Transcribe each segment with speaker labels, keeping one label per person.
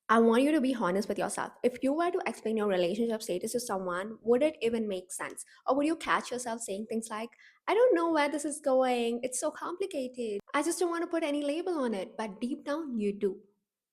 Speaker 1: I want you to be honest with yourself. If you were to explain your relationship status to someone, would it even make sense? Or would you catch yourself saying things like, I don't know where this is going. It's so complicated. I just don't want to put any label on it. But deep down, you do.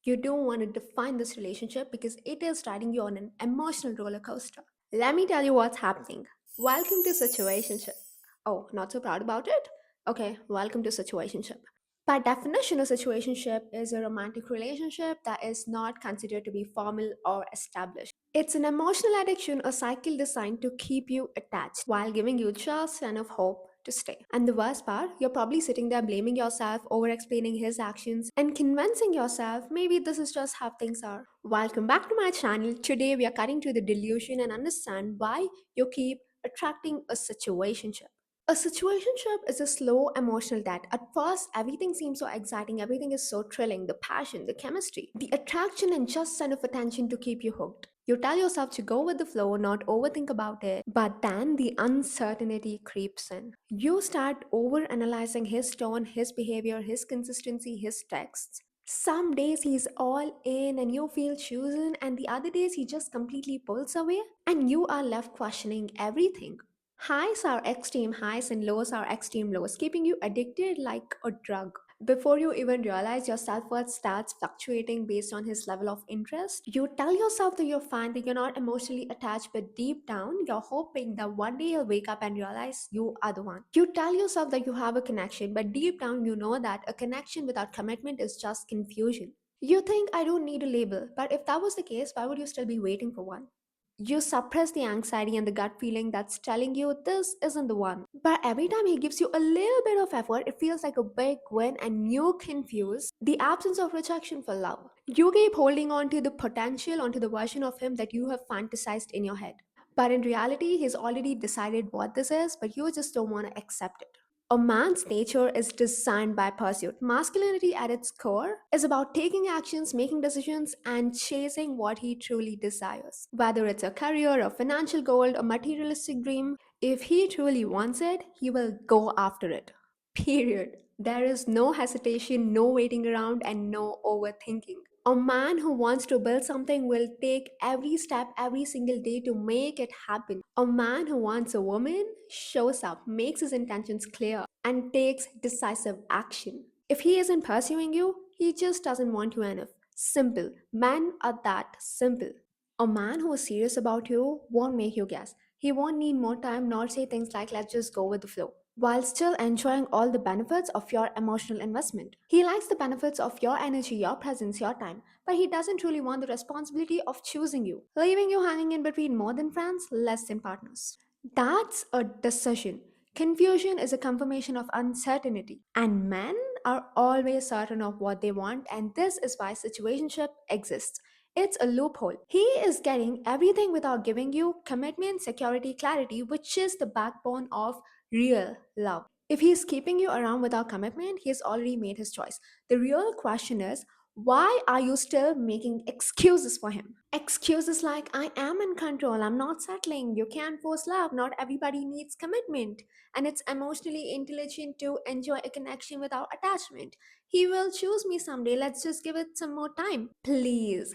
Speaker 1: You don't want to define this relationship because it is riding you on an emotional roller coaster. Let me tell you what's happening. Welcome to Situationship. Oh, not so proud about it? Okay, welcome to Situationship. By definition, a situationship is a romantic relationship that is not considered to be formal or established. It's an emotional addiction, a cycle designed to keep you attached while giving you just enough hope to stay. And the worst part, you're probably sitting there blaming yourself, over explaining his actions, and convincing yourself maybe this is just how things are. Welcome back to my channel. Today we are cutting to the delusion and understand why you keep attracting a situationship. A situationship is a slow emotional death. At first, everything seems so exciting, everything is so thrilling, the passion, the chemistry, the attraction, and just enough attention to keep you hooked. You tell yourself to go with the flow, not overthink about it, but then the uncertainty creeps in. You start over analyzing his tone, his behavior, his consistency, his texts. Some days he's all in and you feel chosen, and the other days he just completely pulls away, and you are left questioning everything. Highs are extreme highs and lows are extreme lows, keeping you addicted like a drug. Before you even realize your self worth starts fluctuating based on his level of interest, you tell yourself that you're fine, that you're not emotionally attached, but deep down, you're hoping that one day you'll wake up and realize you are the one. You tell yourself that you have a connection, but deep down, you know that a connection without commitment is just confusion. You think I don't need a label, but if that was the case, why would you still be waiting for one? You suppress the anxiety and the gut feeling that's telling you this isn't the one. But every time he gives you a little bit of effort, it feels like a big win, and you confuse the absence of rejection for love. You keep holding on to the potential, onto the version of him that you have fantasized in your head. But in reality, he's already decided what this is, but you just don't want to accept it. A man's nature is designed by pursuit. Masculinity at its core is about taking actions, making decisions, and chasing what he truly desires. Whether it's a career, a financial goal, a materialistic dream, if he truly wants it, he will go after it. Period. There is no hesitation, no waiting around, and no overthinking. A man who wants to build something will take every step every single day to make it happen. A man who wants a woman shows up, makes his intentions clear, and takes decisive action. If he isn't pursuing you, he just doesn't want you enough. Simple. Men are that simple. A man who is serious about you won't make you guess. He won't need more time nor say things like, let's just go with the flow, while still enjoying all the benefits of your emotional investment. He likes the benefits of your energy, your presence, your time, but he doesn't truly want the responsibility of choosing you, leaving you hanging in between more than friends, less than partners. That's a decision. Confusion is a confirmation of uncertainty, and men are always certain of what they want, and this is why situationship exists. It's a loophole. He is getting everything without giving you commitment, security, clarity, which is the backbone of real love. If he's keeping you around without commitment, he's already made his choice. The real question is, why are you still making excuses for him? Excuses like, I am in control, I'm not settling, you can't force love, not everybody needs commitment, and it's emotionally intelligent to enjoy a connection without attachment. He will choose me someday, let's just give it some more time. Please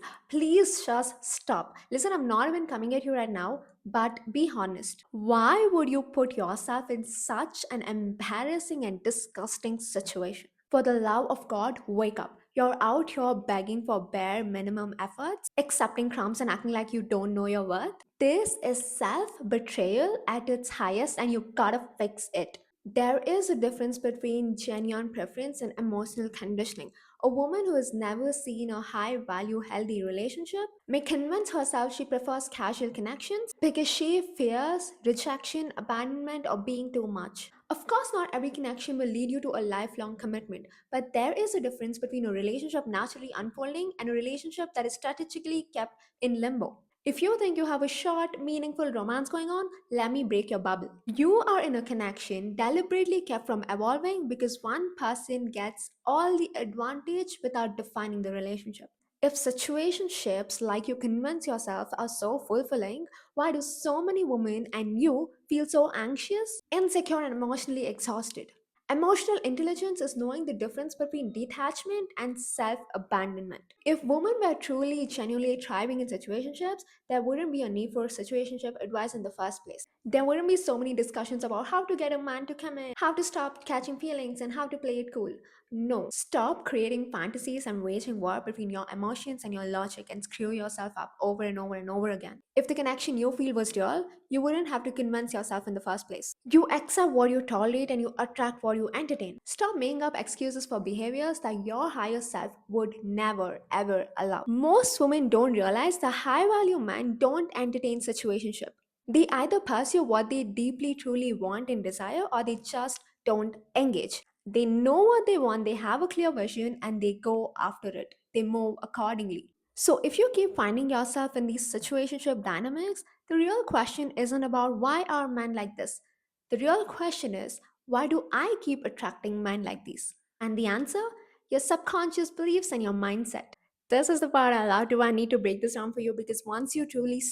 Speaker 1: just stop. Listen, I'm not even coming at you right now, but be honest. Why would you put yourself in such an embarrassing and disgusting situation? For the love of God, wake up. You're out here begging for bare minimum efforts, accepting crumbs and acting like you don't know your worth. This is self betrayal at its highest, and you gotta fix it. There is a difference between genuine preference and emotional conditioning. A woman who has never seen a high value, healthy relationship may convince herself she prefers casual connections because she fears rejection, abandonment, or being too much. Of course, not every connection will lead you to a lifelong commitment, but there is a difference between a relationship naturally unfolding and a relationship that is strategically kept in limbo. If you think you have a short, meaningful romance going on, let me break your bubble. You are in a connection deliberately kept from evolving because one person gets all the advantage without defining the relationship. If situationships like you convince yourself are so fulfilling, why do so many women and you feel so anxious, insecure, and emotionally exhausted? Emotional intelligence is knowing the difference between detachment and self abandonment. If women were truly, genuinely thriving in situationships, there wouldn't be a need for situationship advice in the first place. There wouldn't be so many discussions about how to get a man to come in, how to stop catching feelings, and how to play it cool. No. Stop creating fantasies and waging war between your emotions and your logic and screw yourself up over and over and over again. If the connection you feel was real, you wouldn't have to convince yourself in the first place. You accept what you tolerate and you attract what you entertain. Stop making up excuses for behaviors that your higher self would never ever allow. Most women don't realize the high value men don't entertain situationship. They either pursue what they deeply truly want and desire or they just don't engage. They know what they want, they have a clear vision, and they go after it. They move accordingly. So, if you keep finding yourself in these situationship dynamics, the real question isn't about why are men like this. The real question is, why do I keep attracting men like these? And the answer? Your subconscious beliefs and your mindset. This is the part I love. Do I need to break this down for you? Because once you truly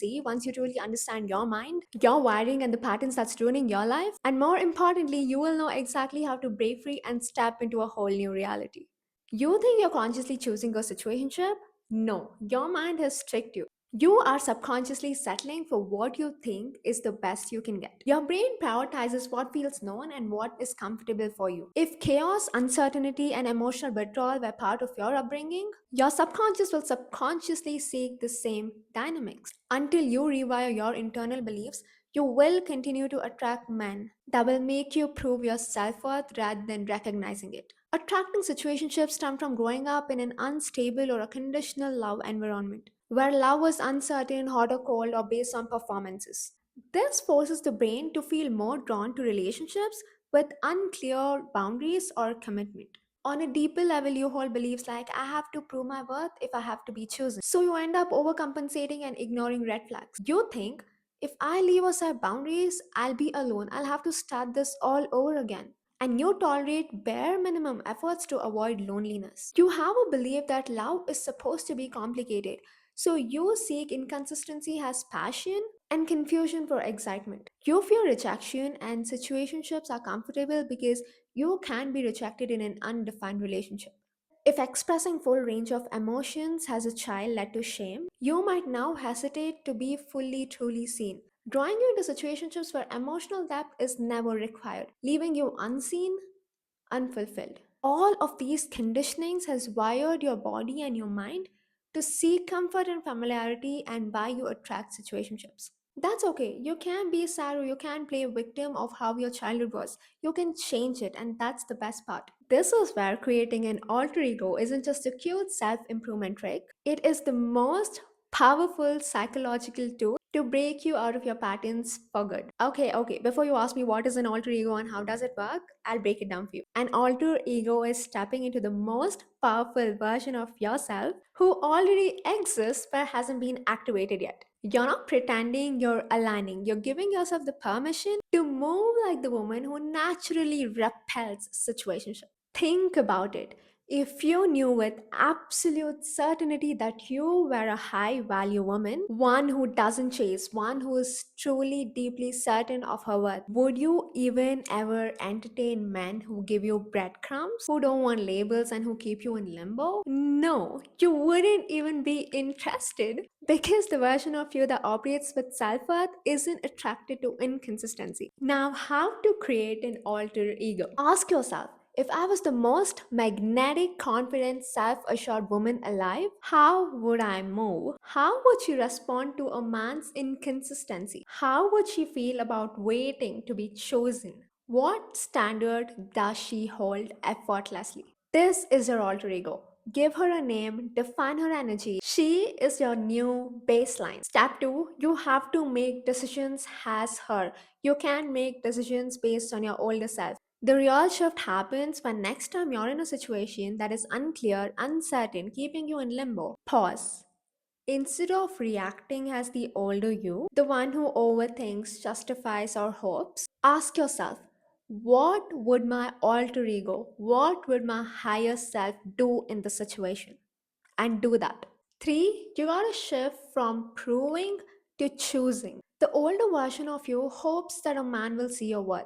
Speaker 1: understand your mind, your wiring, and the patterns that's ruining your life, and more importantly, you will know exactly how to break free and step into a whole new reality. You think you're consciously choosing a situationship? No, your mind has tricked you. You are subconsciously settling for what you think is the best you can get. Your brain prioritizes what feels known and what is comfortable for you. If chaos, uncertainty, and emotional withdrawal were part of your upbringing, your subconscious will subconsciously seek the same dynamics. Until you rewire your internal beliefs, you will continue to attract men that will make you prove your self worth rather than recognizing it. Attracting situationships stem from growing up in an unstable or a conditional love environment, where love was uncertain, hot or cold, or based on performances. This forces the brain to feel more drawn to relationships with unclear boundaries or commitment. On a deeper level, you hold beliefs like, I have to prove my worth if I have to be chosen. So you end up overcompensating and ignoring red flags. You think, if I leave or set boundaries, I'll be alone. I'll have to start this all over again. And you tolerate bare minimum efforts to avoid loneliness. You have a belief that love is supposed to be complicated. So you seek inconsistency as passion and confusion for excitement. You fear rejection and situationships are comfortable because you can be rejected in an undefined relationship. If expressing full range of emotions as a child led to shame, you might now hesitate to be fully truly seen, drawing you into situationships where emotional depth is never required, leaving you unseen, unfulfilled. All of these conditionings has wired your body and your mind to seek comfort and familiarity and why you attract situationships. That's okay. You can be sad or you can play victim of how your childhood was. You can change it, and that's the best part. This is where creating an alter ego isn't just a cute self improvement trick, it is the most powerful psychological tool to break you out of your patterns for good. Okay, before you ask me what is an alter ego and how does it work, I'll break it down for you. An alter ego is stepping into the most powerful version of yourself who already exists but hasn't been activated yet. You're not pretending, you're aligning. You're giving yourself the permission to move like the woman who naturally repels situationship. Think about it. If you knew with absolute certainty that you were a high value woman, one who doesn't chase, one who is truly deeply certain of her worth, would you even ever entertain men who give you breadcrumbs, who don't want labels and who keep you in limbo? No, you wouldn't even be interested because the version of you that operates with self worth isn't attracted to inconsistency. Now, how to create an alter ego? Ask yourself, if I was the most magnetic, confident, self assured woman alive, how would I move? How would she respond to a man's inconsistency? How would she feel about waiting to be chosen? What standard does she hold effortlessly? This is your alter ego. Give her a name, define her energy. She is your new baseline. Step 2, you have to make decisions as her. You can make decisions based on your older self. The real shift happens when next time you're in a situation that is unclear, uncertain, keeping you in limbo. Pause. Instead of reacting as the older you, the one who overthinks, justifies, or hopes, ask yourself, what would my alter ego, what would my higher self do in the situation? And do that. 3, you gotta shift from proving to choosing. The older version of you hopes that a man will see your worth,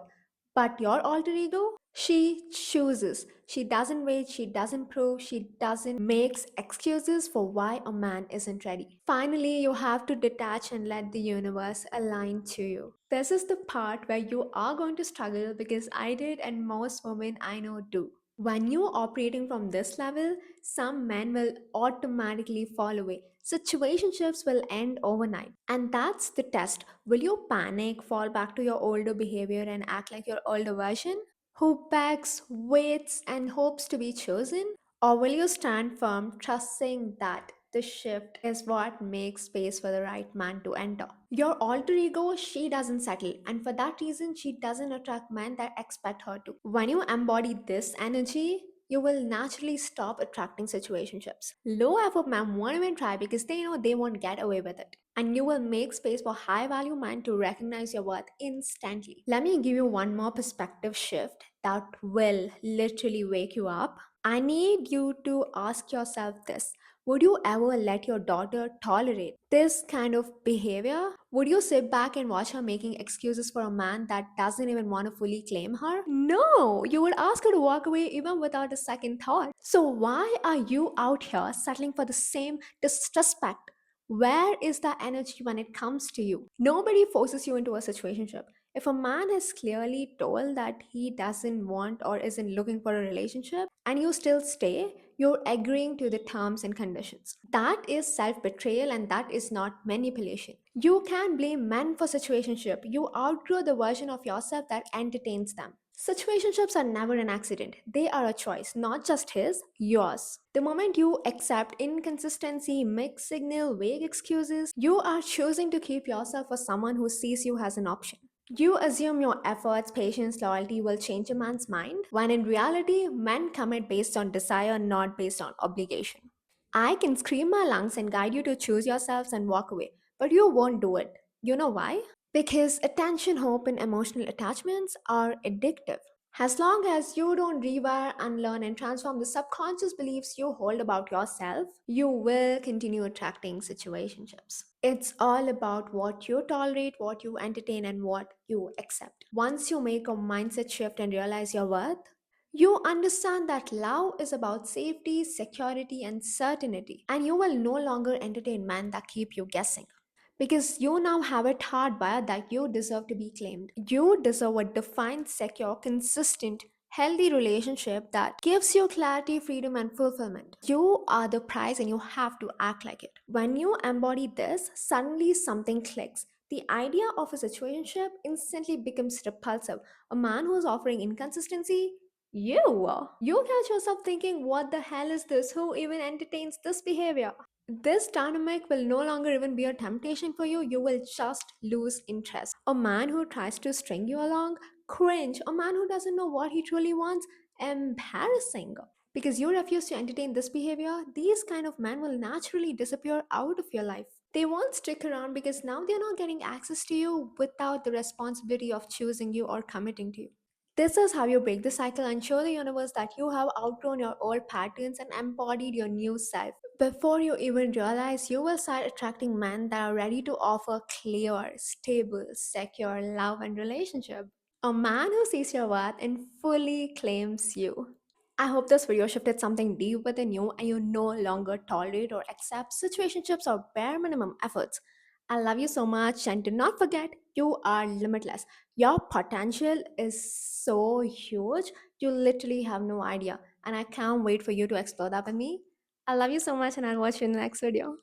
Speaker 1: But your alter ego, she chooses. She doesn't wait, she doesn't prove, she doesn't makes excuses for why a man isn't ready. Finally, you have to detach and let the universe align to you. This is the part where you are going to struggle because I did and most women I know do. When you're operating from this level, some men will automatically fall away. Situationships will end overnight. And that's the test. Will you panic, fall back to your older behavior, and act like your older version? Who begs, waits, and hopes to be chosen? Or will you stand firm, trusting that the shift is what makes space for the right man to enter? Your alter ego, she doesn't settle, and for that reason, she doesn't attract men that expect her to. When you embody this energy, you will naturally stop attracting situationships. Low effort men won't even try because they know they won't get away with it. And you will make space for high value men to recognize your worth instantly. Let me give you one more perspective shift that will literally wake you up. I need you to ask yourself this. Would you ever let your daughter tolerate this kind of behavior? Would you sit back and watch her making excuses for a man that doesn't even want to fully claim her? No, you would ask her to walk away even without a second thought. So, why are you out here settling for the same disrespect? Where is the energy when it comes to you? Nobody forces you into a situationship. If a man is clearly told that he doesn't want or isn't looking for a relationship and you still stay, you're agreeing to the terms and conditions. That is self betrayal and that is not manipulation. You can blame men for situationship. You outgrow the version of yourself that entertains them. Situationships are never an accident. They are a choice, not just his, yours. The moment you accept inconsistency, mixed signal, vague excuses, you are choosing to keep yourself for someone who sees you as an option. You assume your efforts, patience, loyalty will change a man's mind, when in reality, men commit based on desire, not based on obligation. I can scream my lungs and guide you to choose yourselves and walk away, but you won't do it. You know why? Because attention, hope, and emotional attachments are addictive. As long as you don't rewire, unlearn, and transform the subconscious beliefs you hold about yourself, you will continue attracting situationships. It's all about what you tolerate, what you entertain, and what you accept. Once you make a mindset shift and realize your worth, you understand that love is about safety, security, and certainty, and you will no longer entertain men that keep you guessing. Because you now have it hardwired that you deserve to be claimed. You deserve a defined, secure, consistent, healthy relationship that gives you clarity, freedom, and fulfillment. You are the prize and you have to act like it. When you embody this, suddenly something clicks. The idea of a situationship instantly becomes repulsive. A man who's offering inconsistency, you catch yourself thinking, what the hell is this? Who even entertains this behavior? This dynamic will no longer even be a temptation for you. You will just lose interest. A man who tries to string you along, cringe. A man who doesn't know what he truly wants, embarrassing. Because you refuse to entertain this behavior, these kind of men will naturally disappear out of your life. They won't stick around because now they're not getting access to you without the responsibility of choosing you or committing to you. This is how you break the cycle and show the universe that you have outgrown your old patterns and embodied your new self. Before you even realize, you will start attracting men that are ready to offer clear, stable, secure love and relationship. A man who sees your worth and fully claims you. I hope this video shifted something deep within you and you no longer tolerate or accept situationships or bare minimum efforts. I love you so much and do not forget you are limitless. Your potential is so huge, you literally have no idea. And I can't wait for you to explore that with me. I love you so much and I'll watch you in the next video.